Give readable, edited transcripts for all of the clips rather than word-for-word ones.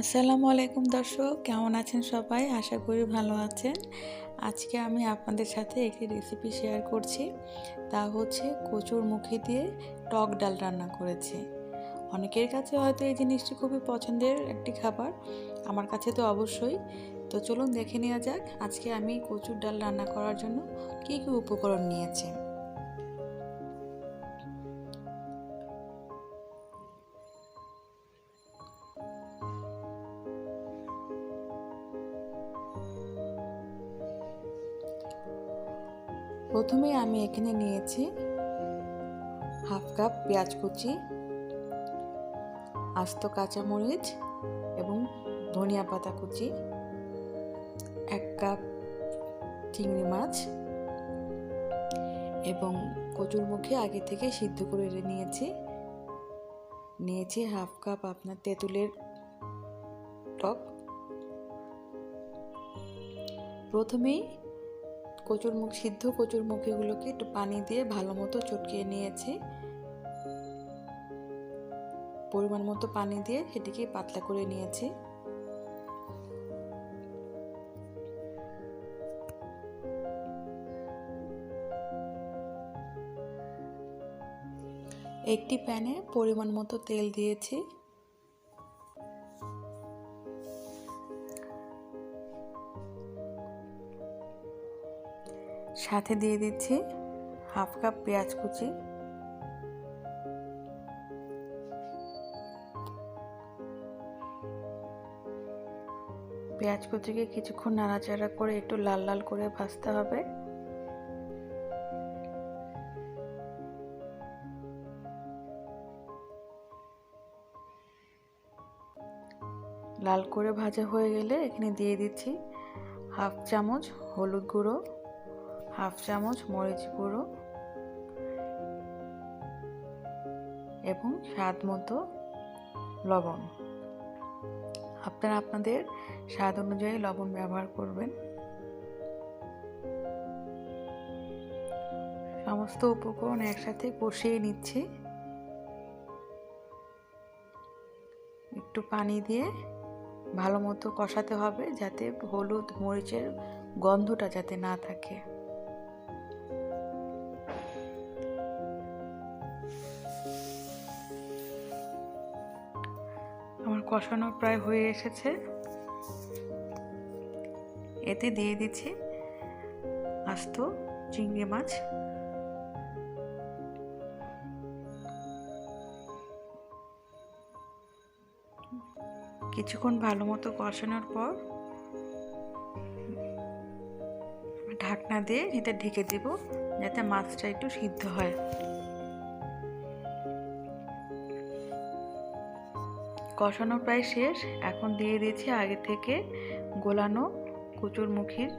আসসালামু আলাইকুম দর্শক, কেমন আছেন সবাই? আশা করি ভালো আছেন। আজকে আমি আপনাদের সাথে একটি রেসিপি শেয়ার করছি। তা হচ্ছে কচুর মুখি দিয়ে টক ডাল রান্না করেছি। অনেকের কাছে হয়তো এই জিনিসটি খুবই পছন্দের একটি খাবার, আমার কাছে তো অবশ্যই। তো চলুন দেখে নেওয়া যাক আজকে আমি কচুর ডাল রান্না করার জন্য কী কী উপকরণ নিয়েছি। প্রথমে আমি এখানে নিয়েছি হাফ কাপ পেঁয়াজ কুচি, আস্ত কাঁচামরিচ এবং ধনিয়া পাতা কুচি, 1 কাপ চিংড়ি মাছ এবং কচুর মুখে আগে থেকে সিদ্ধ করে নিয়েছি হাফ কাপ আপনার তেঁতুলের টক। প্রথমেই সিদ্ধ কচুর মুখিগুলোকে একটু পানি দিয়ে ভালো মতো চটকিয়ে নিয়েছি। পরিমাণ মতো পানি দিয়ে সেটিকে পাতলা করে নিয়েছি। একটি প্যানে পরিমাণ মতো তেল দিয়েছি। সাথে দিয়ে দিচ্ছি হাফ কাপ পেঁয়াজ কুচি, পেঁয়াজ কুচিকে কিছুক্ষণ নাড়াচাড়া করে একটু লাল লাল করে ভাজতে হবে। লাল করে ভাজা হয়ে গেলে এখানে দিয়ে দিচ্ছি হাফ চামচ হলুদ গুঁড়ো, হাফ চামচ মরিচ গুঁড়ো এবং স্বাদ মতো লবণ। আপনারা আপনাদের স্বাদ অনুযায়ী লবণ ব্যবহার করবেন। সমস্ত উপকরণ একসাথে কষিয়ে নিচ্ছি। একটু পানি দিয়ে ভালো মতো কষাতে হবে যাতে হলুদ মরিচের গন্ধটা যাতে না থাকে। আমার কষানো প্রায় হয়ে এসেছে। এতে দিয়ে দিচ্ছি আস্ত চিংড়ি মাছ। কিছুক্ষণ ভালো মতো কষানোর পর ঢাকনা দিয়ে এটা ঢেকে দেব যাতে মাছটা একটু সিদ্ধ হয়। কষানো প্রায় শেষ। এখন দিয়ে দিয়েছি আগে থেকে গোলানো কচুর মুখির।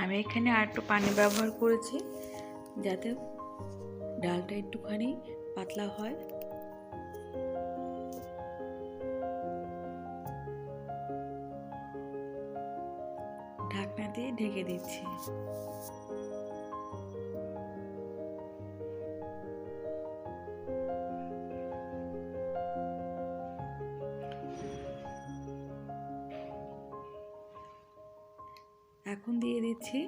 আমি এখানে আর একটু পানি ব্যবহার করেছি যাতে ডালটা একটুখানি পাতলা হয়। ঢাকনা দিয়ে ঢেকে দিচ্ছি। এখন দিয়ে দিচ্ছি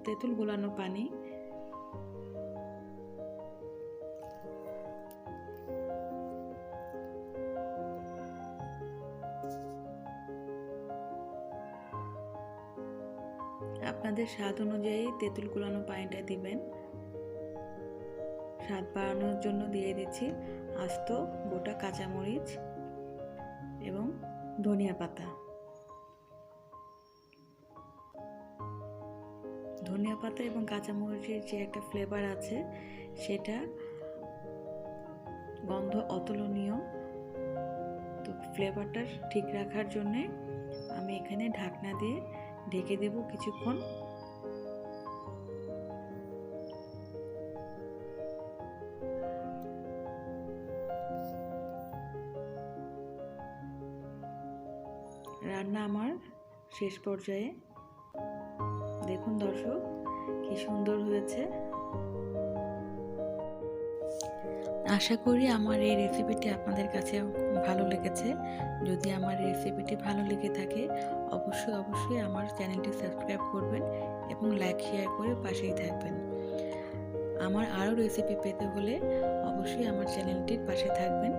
তেঁতুল গোলানো পানি। আপনাদের স্বাদ অনুযায়ী তেঁতুল গোলানো পানিটা দিবেন। স্বাদ বাড়ানোর জন্য দিয়ে দিচ্ছি আস্ত গোটা কাঁচামরিচ এবং ধনিয়া পাতা। ধনিয়া পাতা এবং কাঁচামরিচের যে একটা ফ্লেভার আছে সেটা গন্ধ অতুলনীয়। তো ফ্লেভারটা ঠিক রাখার জন্যে আমি এখানে ঢাকনা দিয়ে ঢেকে দেব কিছুক্ষণ। রান্না আমার শেষ পর্যায়ে। দেখুন দর্শক কি সুন্দর হয়েছে। আশা করি আমার এই রেসিপিটি আপনাদের কাছে ভালো লেগেছে। যদি আমার এই রেসিপিটি ভালো লেগে থাকে অবশ্যই আমার চ্যানেলটি সাবস্ক্রাইব করবেন এবং লাইক শেয়ার করে পাশেই থাকবেন। আমার আরও রেসিপি পেতে হলে অবশ্যই আমার চ্যানেলটির পাশে থাকবেন।